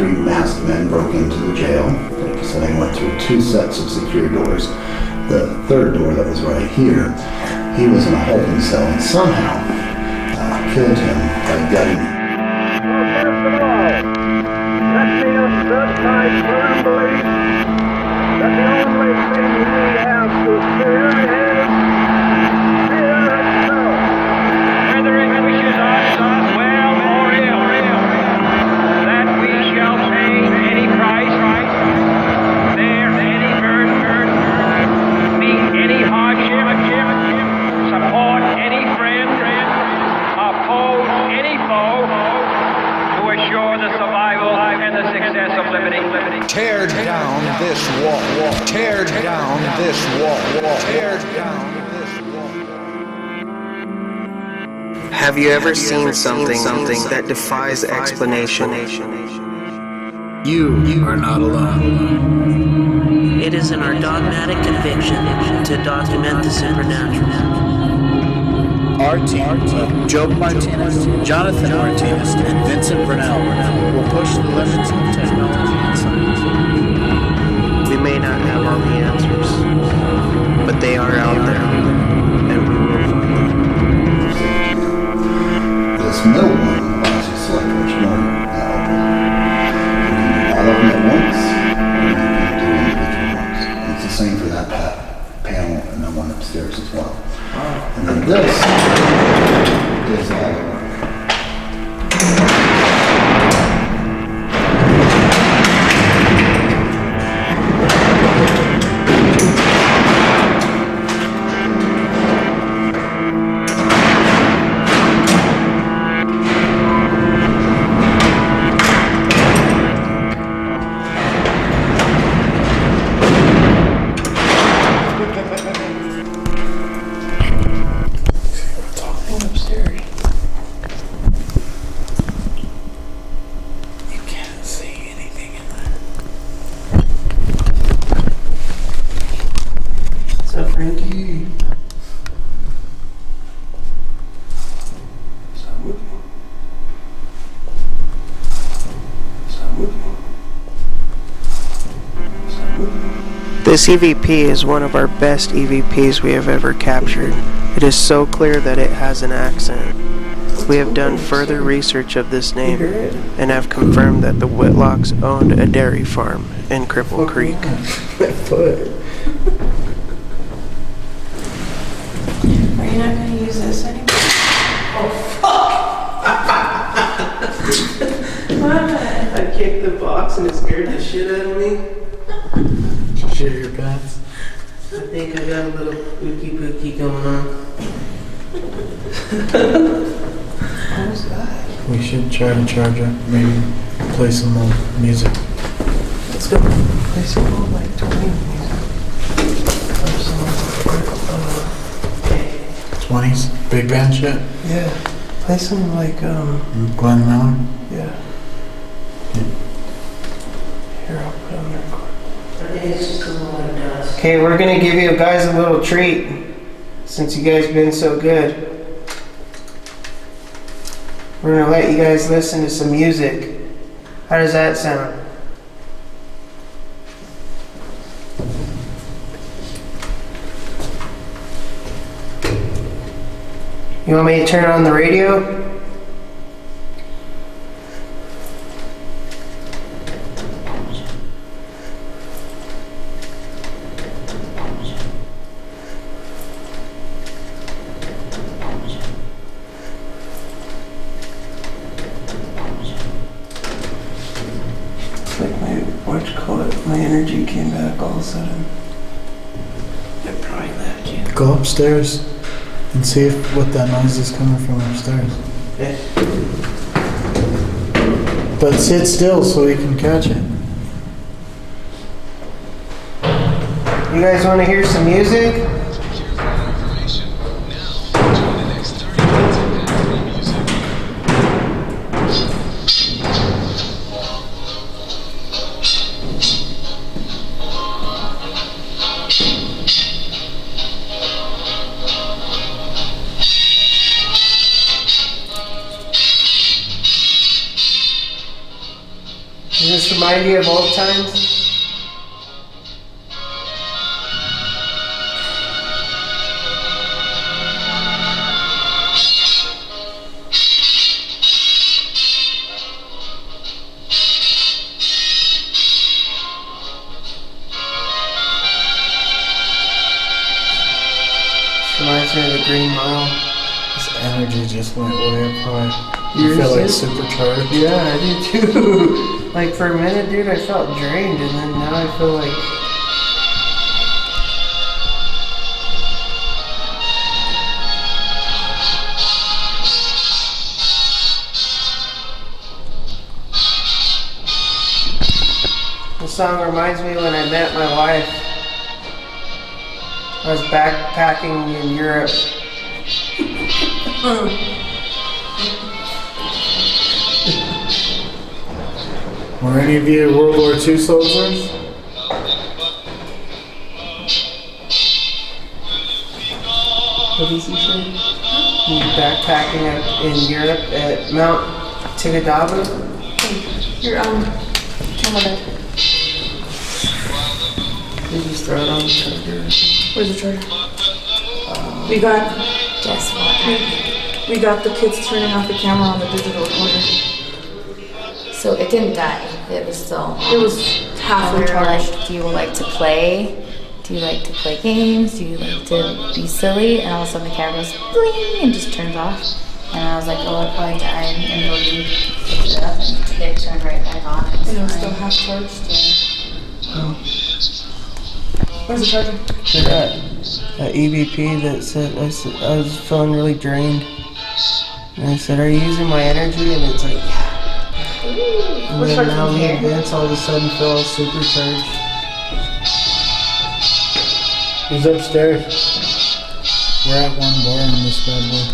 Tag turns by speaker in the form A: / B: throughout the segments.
A: three masked men broke into the jail. So they went through two sets of secure doors. The third door that was right here, he was in a holding cell and somehow killed him by gutting him.
B: Let me assert my firm belief that the only thing we have to fear is fear itself. Whether it wishes us well or ill, that we shall pay any price, bear any burden, meet any hardship, support any friend, oppose any foe, to assure the survival and the success of liberty.
C: Tear down this wall. Tear down this wall. Tear down this wall.
D: Have you ever seen something that defies explanation?
E: You are not alone.
F: It is in our dogmatic conviction to document the supernatural.
E: Our team of Joe Martinez, Jonathan Martinez, and Vincent Brunel will push the limits of technology and science.
D: We may not have all the answers, but they are out there, and we will find them.
A: This middle one allows you to select which one all of them at once, or you can do individual ones. And it's the same for that panel and the one upstairs as well. And then this is all of them.
D: This EVP is one of our best EVPs we have ever captured. It is so clear that it has an accent. We have done further research of this name and have confirmed that the Whitlocks owned a dairy farm in Cripple Creek.
G: Are you not going to use this anymore? Oh, fuck! What?
D: I kicked the box and it scared the shit out of me.
E: Shit your pants.
D: I think I got a little pookie going on.
G: What was that?
E: We should try to charge up, maybe play some more music.
G: Let's go play some more like 20 music. Or some
E: 20s? Big band shit?
G: yeah. Play some like
E: Glenn Miller?
G: yeah. Here, I'll put on the record.
D: Okay, we're gonna give you guys a little treat since you guys been so good. We're gonna let you guys listen to some music. How does that sound? You want me to turn on the radio?
G: My energy came back all of a sudden. It probably left you.
E: Go upstairs and see if what that noise is coming from upstairs.
D: Okay.
E: But sit still so we can catch it.
D: You guys want to hear some music? Does this remind you of old times? Reminds me of the Green Mile.
E: This energy just went way up high. You
D: Yours
E: feel like
D: did?
E: supercharged?
D: Yeah, I do too. Like for a minute, dude, I felt drained, and then now I feel like. The song reminds me when I met my wife. I was backpacking in Europe.
E: Were any of you World War II soldiers?
D: What does he say? He's backpacking in Europe at Mount Tigadabu.
H: Your camera bed.
D: You just throw it on the charger.
H: Where's the charger? We got.
I: Guess what?
H: We got the kids turning off the camera on the digital recorder.
I: So it didn't die. It was still on.
H: It was
I: And
H: halfway
I: we were
H: charged.
I: like, do you like to play? Do you like to play games? Do you like to be silly? And all of a sudden the camera goes bling and just turns off. And I was like, oh, it probably died. And Logan picked it up and it turned right back on.
H: And it was still
I: fine.
H: half charged.
I: Yeah.
H: Where's the charger?
D: That EVP that said I was feeling really drained. And I said, "Are you using my energy?" And it's like, "Yeah." And
H: What's
D: then
H: charging
D: now me
H: here?
D: and Vince all of a sudden feel all supercharged.
E: Who's upstairs? We're at one bar on this bad boy.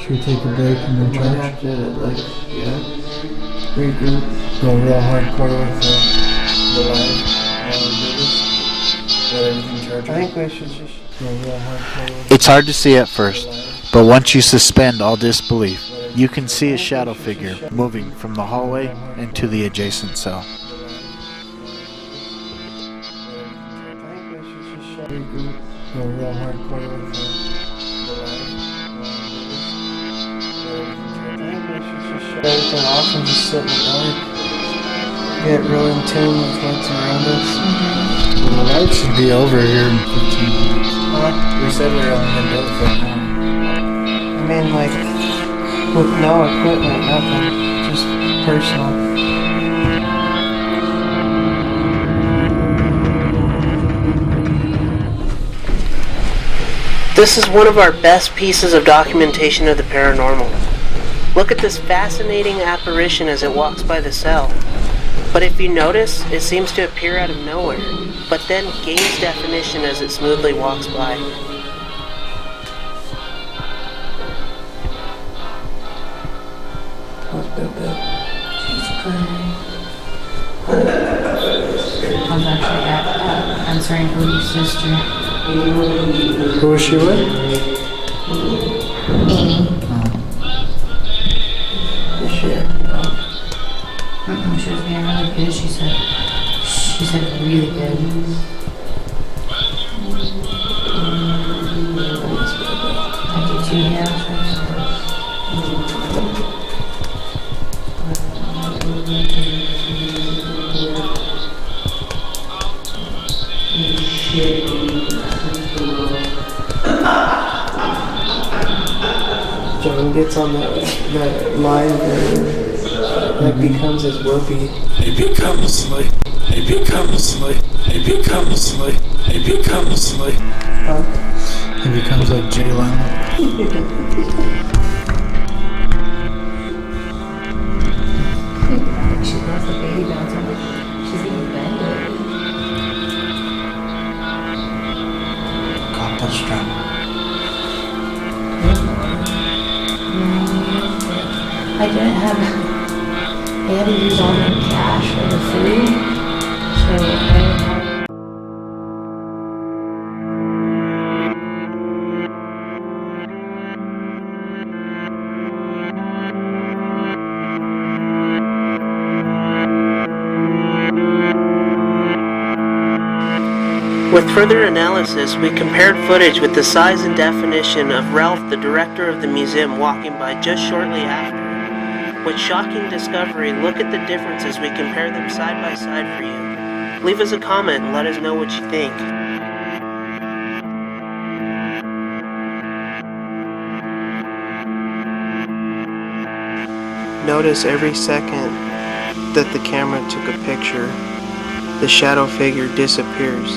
E: Should we take a break and
D: Might
E: recharge?
D: have to, like, yeah, regroup.
E: Go real hardcore with the live while we do this. Let everything charge
D: I think we should just.
E: Go real hardcore with
J: It's hard to see at first, but once you suspend all disbelief, you can see a shadow figure moving from the hallway into the adjacent cell.
D: I think we should just regroup.
E: Go real hardcore with the live while we do this. Let everything charge
D: I think we should just shut everything off and just sit in the dark. Get real in tune with what's around us.
E: The light should be over here in 15 minutes.
D: Huh?
E: We said we were only going to do it for an hour.
D: I mean, like, with no equipment, nothing. Just personal. This is one of our best pieces of documentation of the paranormal. Look at this fascinating apparition as it walks by the cell. But if you notice, it seems to appear out of nowhere, but then gains definition as it smoothly walks by.
I: She's crying. I was actually answering Cody's sister.
E: Who was she with?
I: Amy. She was being really good. She said really good. I do too, yeah.
D: John gets on that live and that becomes his whoopee.
E: He becomes like. He becomes like Jay Leno.
I: She loves the baby bouncer. She's even bended.
E: God, that's strong.
I: I didn't have. They had to use all my cash for the food, so I didn't have.
D: With further analysis, we compared footage with the size and definition of Ralph, the director of the museum, walking by just shortly after. With shocking discovery, look at the differences. We compare them side by side for you. Leave us a comment and let us know what you think. Notice every second that the camera took a picture, the shadow figure disappears.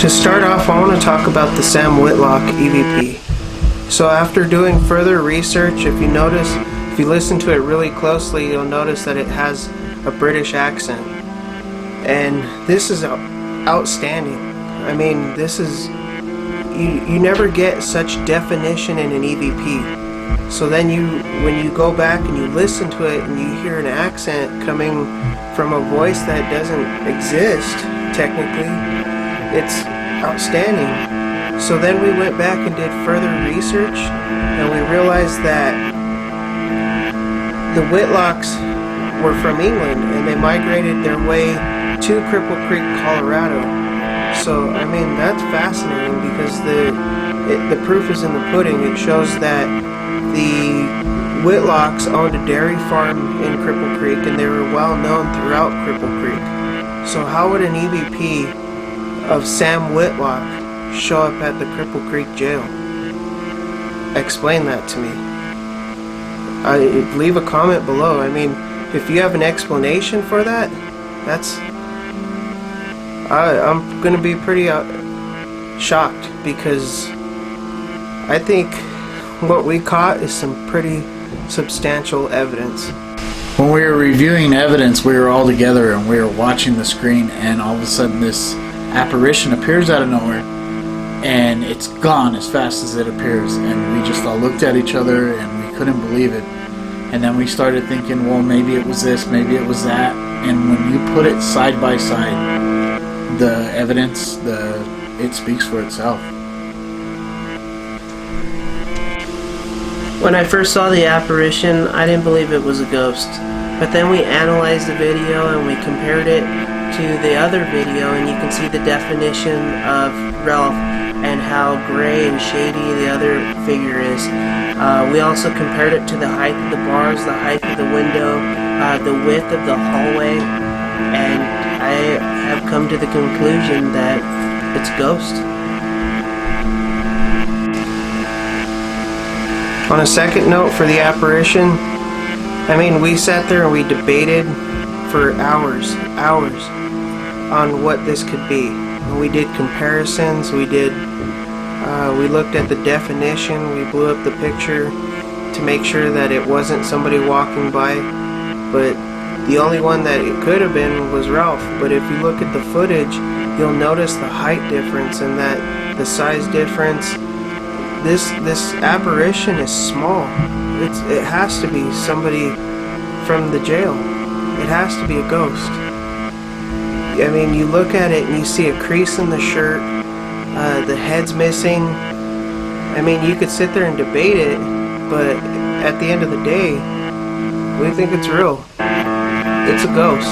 D: To start off, I want to talk about the Sam Whitlock EVP. So after doing further research, if you listen to it really closely, you'll notice that it has a British accent. And this is outstanding. I mean, this is, you never get such definition in an EVP. So then when you go back and you listen to it and you hear an accent coming from a voice that doesn't exist, technically, it's outstanding. So then we went back and did further research, and we realized that the Whitlocks were from England and they migrated their way to Cripple Creek, Colorado. So I mean, that's fascinating because the proof is in the pudding. It shows that the Whitlocks owned a dairy farm in Cripple Creek and they were well known throughout Cripple Creek. So how would an EVP of Sam Whitlock show up at the Cripple Creek Jail? Explain that to me. Leave a comment below. I mean, if you have an explanation for that, I'm gonna be pretty shocked, because I think what we caught is some pretty substantial evidence.
J: When we were reviewing evidence, we were all together and we were watching the screen, and all of a sudden this apparition appears out of nowhere and it's gone as fast as it appears, and we just all looked at each other and we couldn't believe it. And then we started thinking, well, maybe it was this, maybe it was that. And when you put it side by side, the evidence, it speaks for itself.
D: When I first saw the apparition, I didn't believe it was a ghost. But then we analyzed the video and we compared it to the other video, and you can see the definition of Ralph and how gray and shady the other figure is. We also compared it to the height of the bars, the height of the window, the width of the hallway, and I have come to the conclusion that it's a ghost. On a second note for the apparition, I mean, we sat there and we debated for hours on what this could be. And we did comparisons, we looked at the definition, we blew up the picture to make sure that it wasn't somebody walking by, but the only one that it could have been was Ralph. But if you look at the footage, you'll notice the height difference and that the size difference. This apparition is small. It has to be somebody from the jail. It has to be a ghost. I mean, you look at it and you see a crease in the shirt, the head's missing. I mean, you could sit there and debate it, but at the end of the day, we think it's real. It's a ghost.